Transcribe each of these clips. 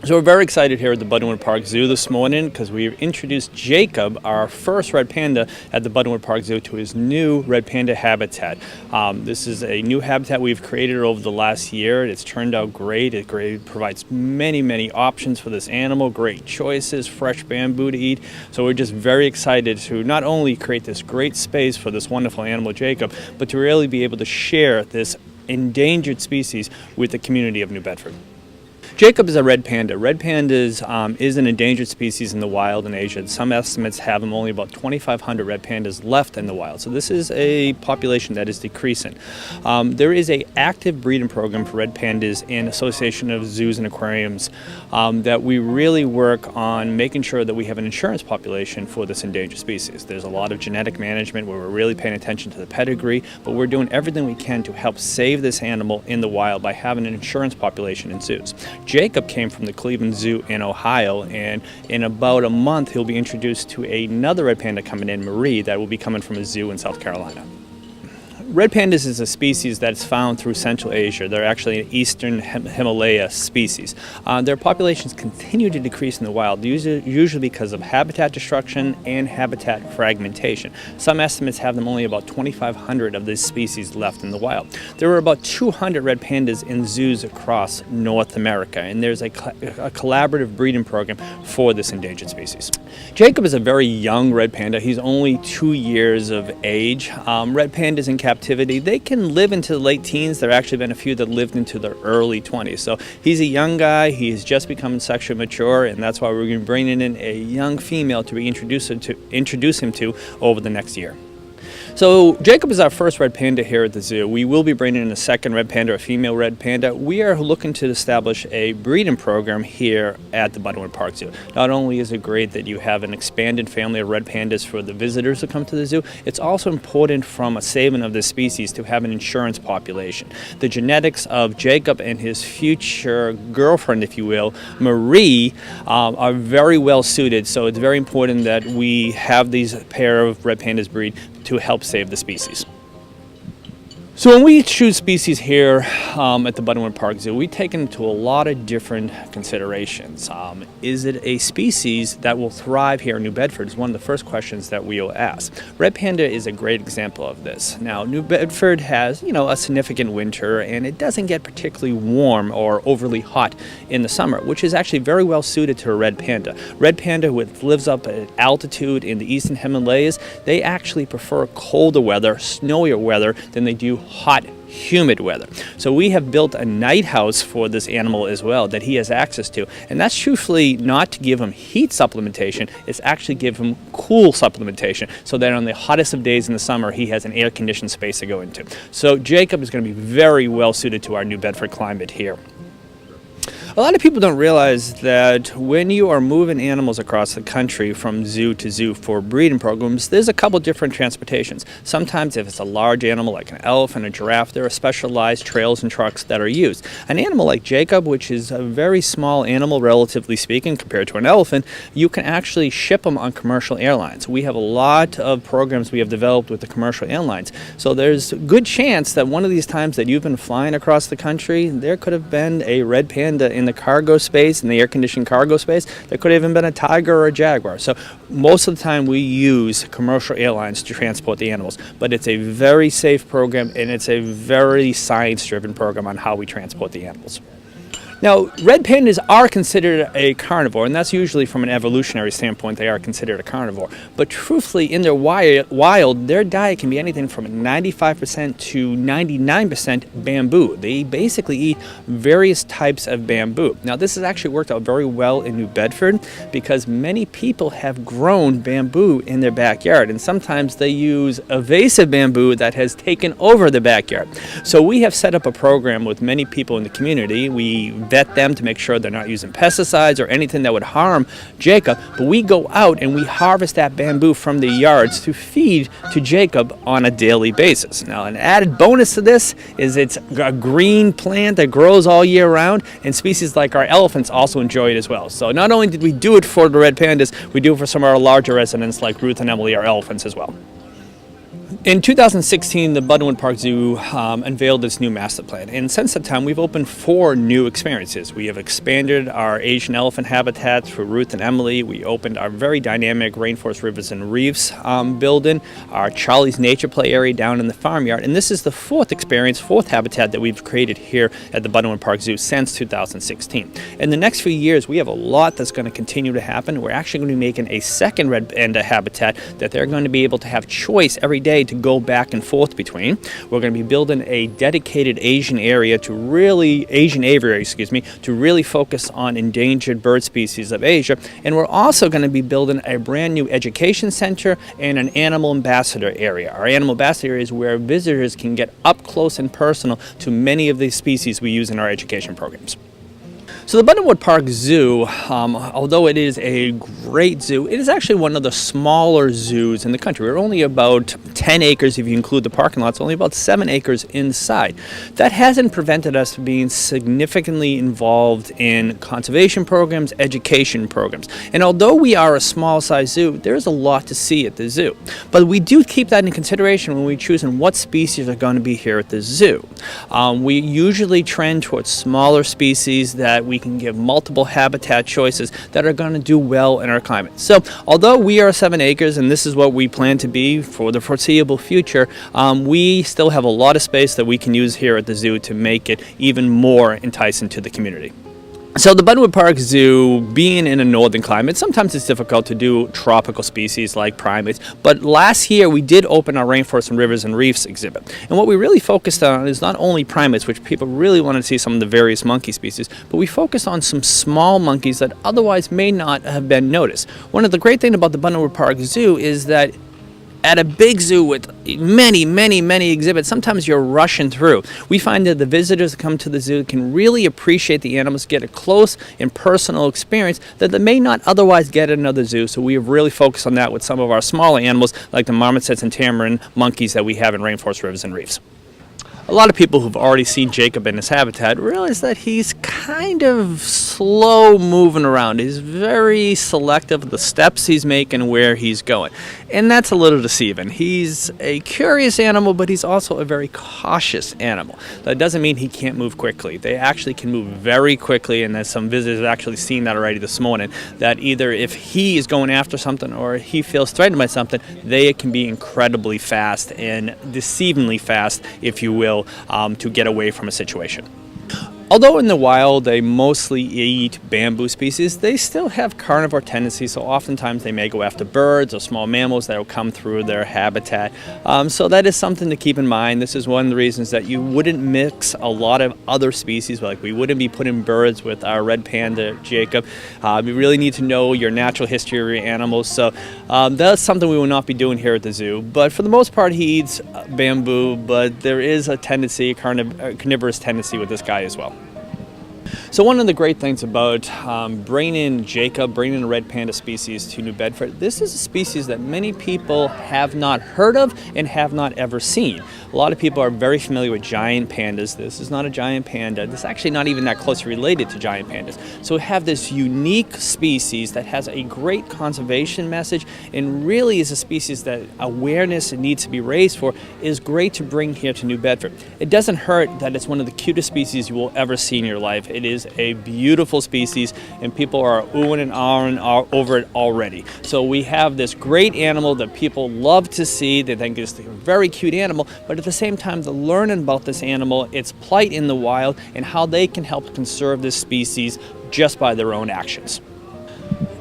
So we're very excited here at the Buttonwood Park Zoo this morning because we've introduced Jacob, our first red panda, at the Buttonwood Park Zoo to his new Red Panda Habitat. This is a new habitat we've created over the last year. It's turned out great. It provides many options for this animal, great choices, fresh bamboo to eat. So we're just very excited to not only create this great space for this wonderful animal, Jacob, but to really be able to share this endangered species with the community of New Bedford. Jacob is a red panda. Red pandas is an endangered species in the wild in Asia. Some estimates have them only about 2,500 red pandas left in the wild. So this is a population that is decreasing. There is an active breeding program for red pandas in Association of Zoos and Aquariums that we really work on making sure that we have an insurance population for this endangered species. There's a lot of genetic management where we're really paying attention to the pedigree, but we're doing everything we can to help save this animal in the wild by having an insurance population in zoos. Jacob came from the Cleveland Zoo in Ohio, and in about a month he'll be introduced to another red panda coming in, Marie, that will be coming from a zoo in South Carolina. Red pandas is a species that's found through Central Asia. They're actually an eastern Himalaya species. Their populations continue to decrease in the wild, usually because of habitat destruction and habitat fragmentation. Some estimates have them only about 2,500 of this species left in the wild. There are about 200 red pandas in zoos across North America, and there's a collaborative breeding program for this endangered species. Jacob is a very young red panda. He's only 2 years of age. Red pandas in captivity, they can live into the late teens. There have actually been a few that lived into the early 20s. So he's a young guy. He's just becoming sexually mature, and that's why we're going to be bringing in a young female to be introduce him to over the next year. So Jacob is our first red panda here at the zoo. We will be bringing in a second red panda, a female red panda. We are looking to establish a breeding program here at the Buttonwood Park Zoo. Not only is it great that you have an expanded family of red pandas for the visitors who come to the zoo, it's also important from a saving of this species to have an insurance population. The genetics of Jacob and his future girlfriend, if you will, Marie, are very well suited. So it's very important that we have these pair of red pandas breed to help save the species. So when we choose species here at the Buttonwood Park Zoo, we take into a lot of different considerations. Is it a species that will thrive here in New Bedford is one of the first questions that we will ask. Red panda is a great example of this. Now, New Bedford has, a significant winter, and it doesn't get particularly warm or overly hot in the summer, which is actually very well suited to a red panda. Red panda, which lives up at altitude in the eastern Himalayas, they actually prefer colder weather, snowier weather, than they do hot, humid weather. So we have built a night house for this animal as well that he has access to, and that's truthfully not to give him heat supplementation, it's actually give him cool supplementation so that on the hottest of days in the summer he has an air-conditioned space to go into. So Jacob is going to be very well suited to our New Bedford climate here. A lot of people don't realize that when you are moving animals across the country from zoo to zoo for breeding programs, there's a couple different transportations. Sometimes if it's a large animal like an elephant or giraffe, there are specialized trails and trucks that are used. An animal like Jacob, which is a very small animal relatively speaking compared to an elephant, you can actually ship them on commercial airlines. We have a lot of programs we have developed with the commercial airlines. So there's a good chance that one of these times that you've been flying across the country, there could have been a red panda in the cargo space, in the air-conditioned cargo space. There could have even been a tiger or a jaguar. So most of the time we use commercial airlines to transport the animals, but it's a very safe program and it's a very science-driven program on how we transport the animals. Now, red pandas are considered a carnivore, and that's usually from an evolutionary standpoint, they are considered a carnivore. But truthfully, in their wild, their diet can be anything from 95% to 99% bamboo. They basically eat various types of bamboo. Now, this has actually worked out very well in New Bedford because many people have grown bamboo in their backyard, and sometimes they use invasive bamboo that has taken over the backyard. So we have set up a program with many people in the community. We vet them to make sure they're not using pesticides or anything that would harm Jacob, but we go out and we harvest that bamboo from the yards to feed to Jacob on a daily basis. Now, an added bonus to this is it's a green plant that grows all year round, and species like our elephants also enjoy it as well. So not only did we do it for the red pandas, we do it for some of our larger residents like Ruth and Emily, our elephants, as well. In 2016, the Buttonwood Park Zoo unveiled its new master plan, and since that time we've opened 4 new experiences. We have expanded our Asian elephant habitats for Ruth and Emily. We opened our very dynamic Rainforest Rivers and Reefs building, our Charlie's Nature Play area down in the farmyard, and this is the 4th experience, 4th habitat that we've created here at the Buttonwood Park Zoo since 2016. In the next few years, we have a lot that's going to continue to happen. We're actually going to be making a second Red Panda habitat that they're going to be able to have choice every day to go back and forth between. We're going to be building a dedicated Asian aviary, to really focus on endangered bird species of Asia. And we're also going to be building a brand new education center and an animal ambassador area. Our animal ambassador area is where visitors can get up close and personal to many of the species we use in our education programs. So the Buttonwood Park Zoo, although it is a great zoo, it is actually one of the smaller zoos in the country. We're only about 10 acres if you include the parking lots, only about 7 acres inside. That hasn't prevented us from being significantly involved in conservation programs, education programs. And although we are a small-sized zoo, there is a lot to see at the zoo. But we do keep that in consideration when we choose what species are going to be here at the zoo. We usually trend towards smaller species that we can give multiple habitat choices that are going to do well in our climate. So although we are 7 acres and this is what we plan to be for the foreseeable future, we still have a lot of space that we can use here at the zoo to make it even more enticing to the community. So the Buttonwood Park Zoo, being in a northern climate, sometimes it's difficult to do tropical species like primates, but last year we did open our Rainforest and Rivers and Reefs exhibit. And what we really focused on is not only primates, which people really want to see some of the various monkey species, but we focused on some small monkeys that otherwise may not have been noticed. One of the great things about the Buttonwood Park Zoo is that at a big zoo with many exhibits, sometimes you're rushing through. We find that the visitors that come to the zoo can really appreciate the animals, get a close and personal experience that they may not otherwise get at another zoo. So we have really focused on that with some of our smaller animals like the marmosets and tamarin monkeys that we have in Rainforest Rivers and Reefs. A lot of people who've already seen Jacob in his habitat realize that he's kind of slow moving around. He's very selective of the steps he's making and where he's going. And that's a little deceiving. He's a curious animal, but he's also a very cautious animal. That doesn't mean he can't move quickly. They actually can move very quickly, and there's some visitors have actually seen that already this morning, that either if he is going after something or he feels threatened by something, they can be incredibly fast and deceivingly fast, if you will, to get away from a situation. Although in the wild they mostly eat bamboo species, they still have carnivore tendencies, so oftentimes they may go after birds or small mammals that will come through their habitat. So that is something to keep in mind. This is one of the reasons that you wouldn't mix a lot of other species, like we wouldn't be putting birds with our red panda, Jacob. You really need to know your natural history of your animals, so that's something we will not be doing here at the zoo. But for the most part, he eats bamboo, but there is a tendency, a carnivorous tendency with this guy as well. So one of the great things about bringing in a red panda species to New Bedford, this is a species that many people have not heard of and have not ever seen. A lot of people are very familiar with giant pandas. This is not a giant panda. This is actually not even that closely related to giant pandas. So we have this unique species that has a great conservation message and really is a species that awareness needs to be raised for, is great to bring here to New Bedford. It doesn't hurt that it's one of the cutest species you will ever see in your life. It is a beautiful species and people are oohing and ahhing over it already. So we have this great animal that people love to see. They think it's a very cute animal, but at the same time they're learning about this animal, its plight in the wild, and how they can help conserve this species just by their own actions.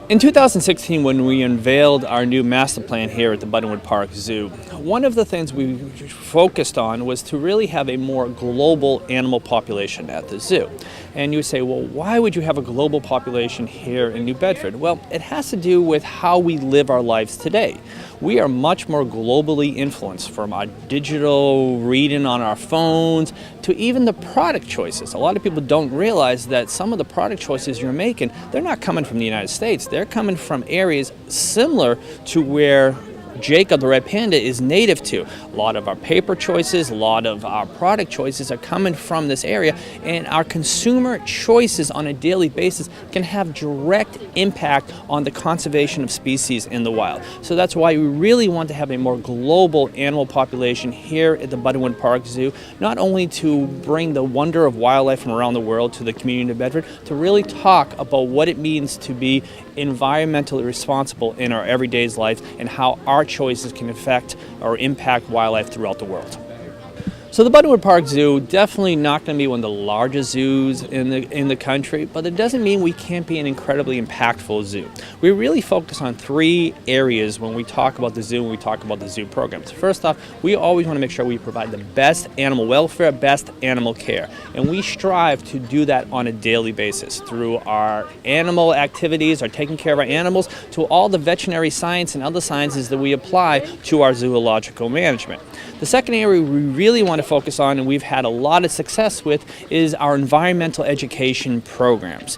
In 2016, when we unveiled our new master plan here at the Buttonwood Park Zoo, one of the things we focused on was to really have a more global animal population at the zoo. And you would say, well, why would you have a global population here in New Bedford? Well, it has to do with how we live our lives today. we are much more globally influenced, from our digital reading on our phones to even the product choices. A lot of people don't realize that some of the product choices you're making, they're not coming from the United States. They're coming from areas similar to where Jacob the red panda is native to. A lot of our paper choices, a lot of our product choices are coming from this area, and our consumer choices on a daily basis can have direct impact on the conservation of species in the wild. So that's why we really want to have a more global animal population here at the Buttonwood Park Zoo, not only to bring the wonder of wildlife from around the world to the community of Bedford, to really talk about what it means to be environmentally responsible in our everyday life and how our choices can affect or impact wildlife throughout the world. So the Buttonwood Park Zoo, definitely not going to be one of the largest zoos in the country, but it doesn't mean we can't be an incredibly impactful zoo. We really focus on three areas when we talk about the zoo, when we talk about the zoo programs. First off, we always want to make sure we provide the best animal welfare, best animal care, and we strive to do that on a daily basis through our animal activities, our taking care of our animals, to all the veterinary science and other sciences that we apply to our zoological management. The second area we really want to focus on, and we've had a lot of success with, is our environmental education programs.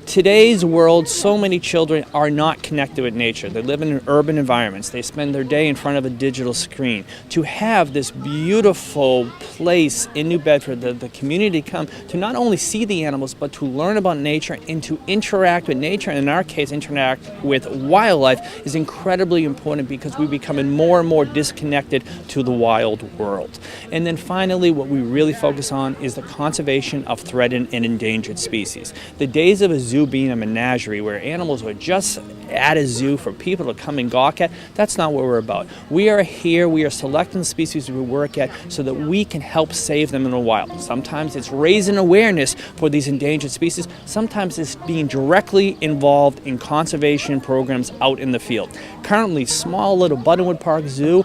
Today's world, so many children are not connected with nature. They live in urban environments. They spend their day in front of a digital screen. To have this beautiful place in New Bedford, the community come to not only see the animals, but to learn about nature and to interact with nature, and in our case, interact with wildlife, is incredibly important because we're becoming more and more disconnected to the wild world. And then finally, what we really focus on is the conservation of threatened and endangered species. The days of a zoo being a menagerie where animals were just at a zoo for people to come and gawk at, that's not what we're about. We are here, we are selecting the species we work at so that we can help save them in the wild. Sometimes it's raising awareness for these endangered species, sometimes it's being directly involved in conservation programs out in the field. Currently, small little Buttonwood Park Zoo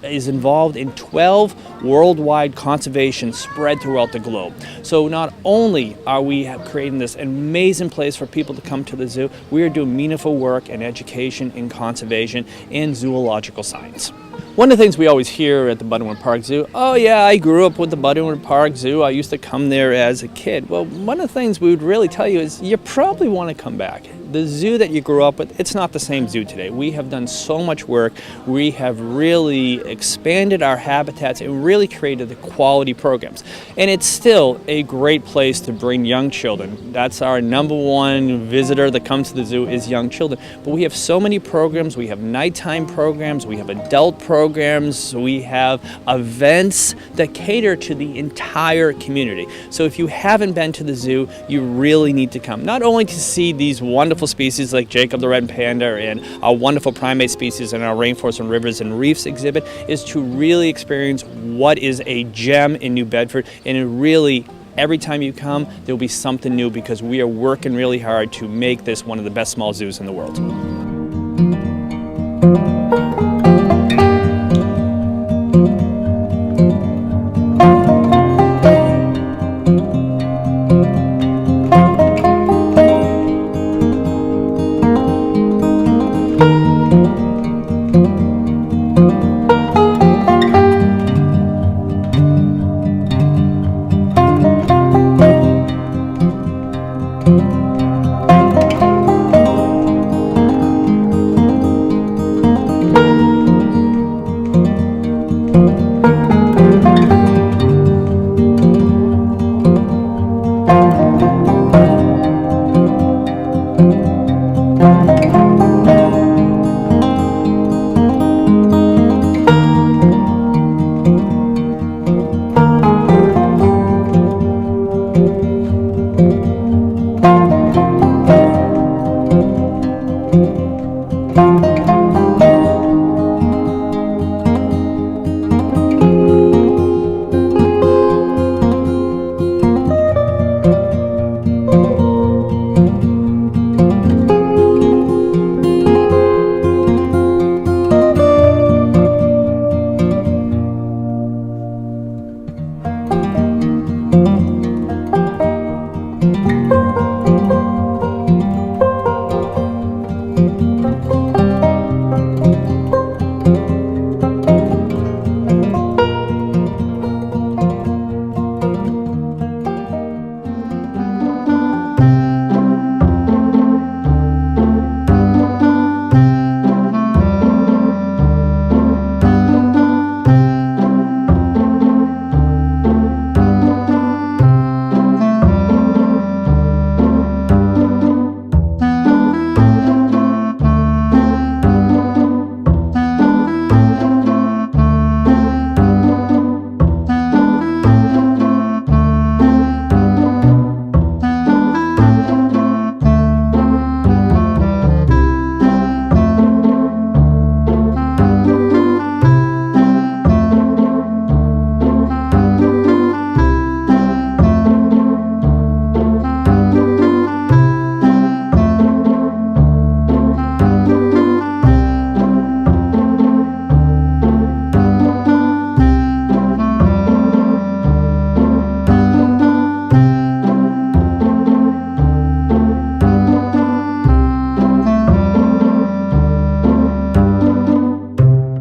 is involved in 12 worldwide conservation spread throughout the globe. So not only are we creating this amazing place for people to come to the zoo, we are doing meaningful work in education, in conservation, and zoological science. One of the things we always hear at the Buttonwood Park Zoo, oh yeah, I grew up with the Buttonwood Park Zoo, I used to come there as a kid. Well, one of the things we would really tell you is you probably want to come back. The zoo that you grew up with, it's not the same zoo today. We have done so much work. We have really expanded our habitats and really created the quality programs. And it's still a great place to bring young children. That's our number one visitor that comes to the zoo, is young children. But we have so many programs. We have nighttime programs. We have adult programs. We have events that cater to the entire community. So if you haven't been to the zoo, you really need to come. Not only to see these wonderful species like Jacob the red panda and our wonderful primate species in our rainforests and rivers and reefs exhibit, is to really experience what is a gem in New Bedford. And it really, every time you come, there'll be something new because we are working really hard to make this one of the best small zoos in the world.